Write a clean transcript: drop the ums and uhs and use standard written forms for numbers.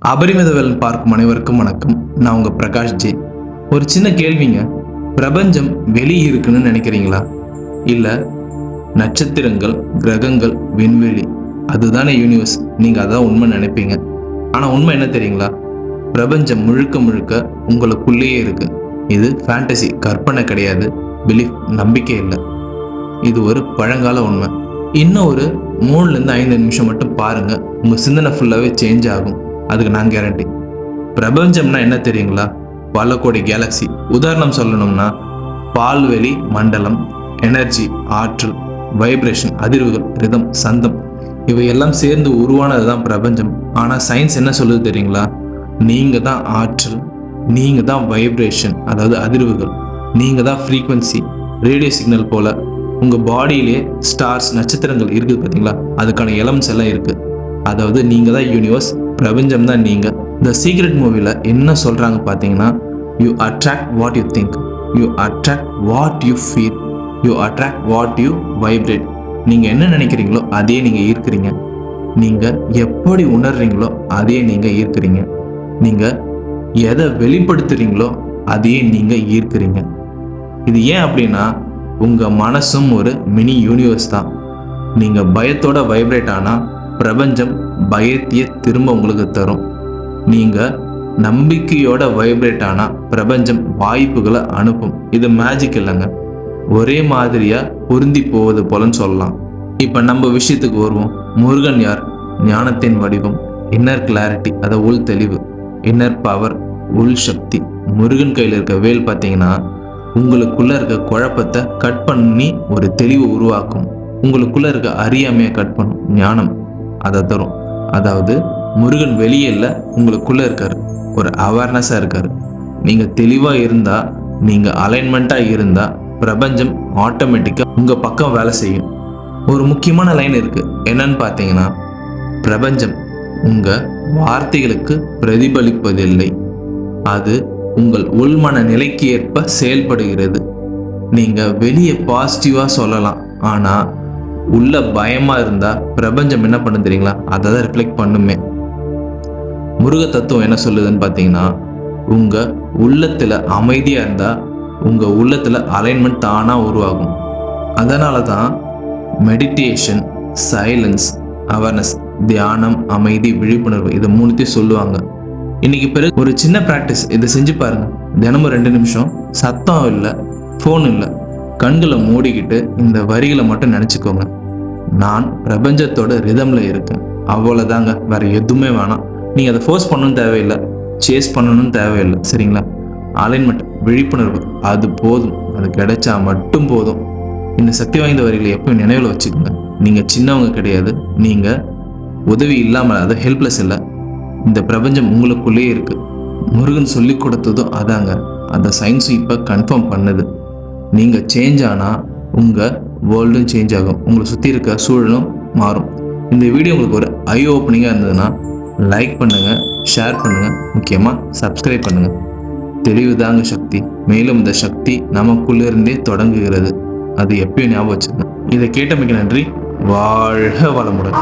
அபரிமிதவெல் பார்க்கும் அனைவருக்கும் வணக்கம். நான் உங்க பிரகாஷ் ஜே. ஒரு சின்ன கேள்விங்க. பிரபஞ்சம் வெளியே இருக்குன்னு நினைக்கிறீங்களா? இல்ல நட்சத்திரங்கள், கிரகங்கள், விண்வெளி அதுதானே யூனிவர்ஸ், நீங்க அதான் உண்மை நினைப்பீங்க. ஆனா உண்மை என்ன தெரியுங்களா? பிரபஞ்சம் முழுக்க முழுக்க உங்களுக்குள்ளேயே இருக்கு. இது ஃபேண்டசி, கற்பனை கிடையாது. பிலீஃப், நம்பிக்கை இல்லை. இது ஒரு பழங்கால உண்மை. இன்னும் ஒரு 3-5 நிமிஷம் மட்டும் பாருங்க, உங்க சிந்தனை ஃபுல்லாவே சேஞ்ச் ஆகும். அதுக்கு நான் கேரண்டி. பிரபஞ்சம்னா என்ன தெரியுங்களா? பல கோடி கேலக்சி. உதாரணம் சொல்லணும்னா பால்வெளி மண்டலம், எனர்ஜி, ஆற்றல், வைப்ரேஷன், அதிர்வுகள், ரிதம், சந்தம் இவையெல்லாம் சேர்ந்து உருவானது தான் பிரபஞ்சம். ஆனால் சயின்ஸ் என்ன சொல்லுது தெரியுங்களா? நீங்க தான் ஆற்றல், நீங்க தான் வைப்ரேஷன், அதாவது அதிர்வுகள், நீங்க தான் ஃப்ரீக்வன்சி, ரேடியோ சிக்னல் போல. உங்க பாடியிலே ஸ்டார்ஸ், நட்சத்திரங்கள் இருக்குது பார்த்தீங்களா? அதுக்கான எலமெண்ட்ஸ் எல்லாம் இருக்கு. அதாவது நீங்க தான் யூனிவர்ஸ், பிரபஞ்சம் தான் நீங்க. த சீக்ரெட் மூவில என்ன சொல்றாங்க பார்த்தீங்கன்னா, you attract what you think, you attract what you feel, you attract what you vibrate. நீங்க என்ன நினைக்கிறீங்களோ அதே நீங்க ஈர்க்கிறீங்க. நீங்க எப்படி உணர்றீங்களோ அதே நீங்க ஈர்க்கிறீங்க. நீங்க எதை வெளிப்படுத்துறீங்களோ அதையே நீங்க ஈர்க்கிறீங்க. இது ஏன் அப்படின்னா, உங்க மனசும் ஒரு மினி யூனிவர்ஸ் தான். நீங்க பயத்தோட வைப்ரேட் ஆனா பிரபஞ்சம் பயத்தையே திரும்ப உங்களுக்கு தரும். நீங்க நம்பிக்கையோட வைப்ரேட் ஆனா பிரபஞ்சம் வாய்ப்புகளை அனுப்பும். இது மேஜிக் இல்லைங்க, ஒரே மாதிரியா பொருந்தி போவது போலன்னு சொல்லலாம். இப்ப நம்ம விஷயத்துக்கு வருவோம். முருகன் யார்? ஞானத்தின் வடிவம், இன்னர் கிளாரிட்டி, அதை உள் தெளிவு, இன்னர் பவர், உள் சக்தி. முருகன் கையில் இருக்க வேல் பார்த்தீங்கன்னா உங்களுக்குள்ள இருக்க குழப்பத்தை கட் பண்ணி ஒரு தெளிவை உருவாக்கும். உங்களுக்குள்ள இருக்க அறியாமையை கட் பண்ணும், ஞானம் அதை தரும். அதாவது முருகன் வெளியே இல்லை, உங்களுக்குள்ள இருக்காரு, ஒரு அவேர்னஸா இருக்காரு. நீங்க தெளிவா இருந்தா, நீங்க அலைன்மெண்டா இருந்தா பிரபஞ்சம் ஆட்டோமேட்டிக்கா உங்க பக்கம் வேலை செய்யும். ஒரு முக்கியமான லைன் இருக்கு, என்னன்னு பார்த்தீங்கன்னா, பிரபஞ்சம் உங்க வார்த்தைகளுக்கு பிரதிபலிப்பதில்லை, அது உங்கள் உள்மன நிலைக்கு ஏற்ப செயல்படுகிறது. நீங்க வெளியே பாசிட்டிவா சொல்லலாம், ஆனா உள்ள பயமா இருந்தா பிரபஞ்சம் என்ன பண்ணு தெரியுங்களா? அதை தான் ரிஃப்ளெக்ட் பண்ணுமே. முருக தத்துவம் என்ன சொல்லுதுன்னு பார்த்தீங்கன்னா, உங்க உள்ளத்துல அமைதியா இருந்தா உங்க உள்ளத்துல அலைன்மெண்ட் தானா உருவாகும். அதனால தான் மெடிடேஷன், சைலன்ஸ், அவேர்னஸ், தியானம், அமைதி, விழிப்புணர்வு, இதை மூணுத்தையும் சொல்லுவாங்க. இன்னைக்கு பிறகு ஒரு சின்ன ப்ராக்டிஸ், இதை செஞ்சு பாருங்க. தினமும் 2 நிமிஷம் சத்தம் இல்லை, ஃபோன் இல்லை, கண்களை மூடிக்கிட்டு இந்த வரிகளை மட்டும் நினச்சிக்கோங்க. நான் பிரபஞ்சத்தோட ரிதம்ல இருக்கேன், அவ்வளோதாங்க. வேற எதுவுமே வேணாம். நீங்கள் அதை ஃபோர்ஸ் பண்ணணும் தேவையில்லை, சேஸ் பண்ணணும்னு தேவையில்லை, சரிங்களா? அலைன்மெண்ட், விழிப்புணர்வு, அது போதும். அது கிடைச்சா மட்டும் போதும். இந்த சக்தி வாய்ந்த வரிகளை எப்பவும் நினைவில் வச்சுக்கோங்க. நீங்கள் சின்னவங்க கிடையாது, நீங்கள் உதவி இல்லாமல், அதை ஹெல்ப்லெஸ் இல்லை. இந்த பிரபஞ்சம் உங்களுக்குள்ளேயே இருக்கு. முருகன் சொல்லி கொடுத்ததும் அதாங்க. அந்த சயின்ஸும் இப்போ கன்ஃபார்ம் பண்ணுது. நீங்கள் சேஞ்ச் ஆனால் உங்கள் வேர்ல்டும் சேஞ்ச் ஆகும், உங்களை சுற்றி இருக்க சூழலும் மாறும். இந்த வீடியோ உங்களுக்கு ஒரு ஐ ஓப்பனிங்காக இருந்ததுன்னா லைக் பண்ணுங்கள், ஷேர் பண்ணுங்கள், முக்கியமாக சப்ஸ்கிரைப் பண்ணுங்கள். தெளிவு தாங்க சக்தி. மேலும் இந்த சக்தி நமக்குள்ளிருந்தே தொடங்குகிறது. அது எப்பயும் ஞாபகம் வச்சுக்கோங்க. இதை கேட்டமைக்கு நன்றி. வாழ்க வளமுடன்.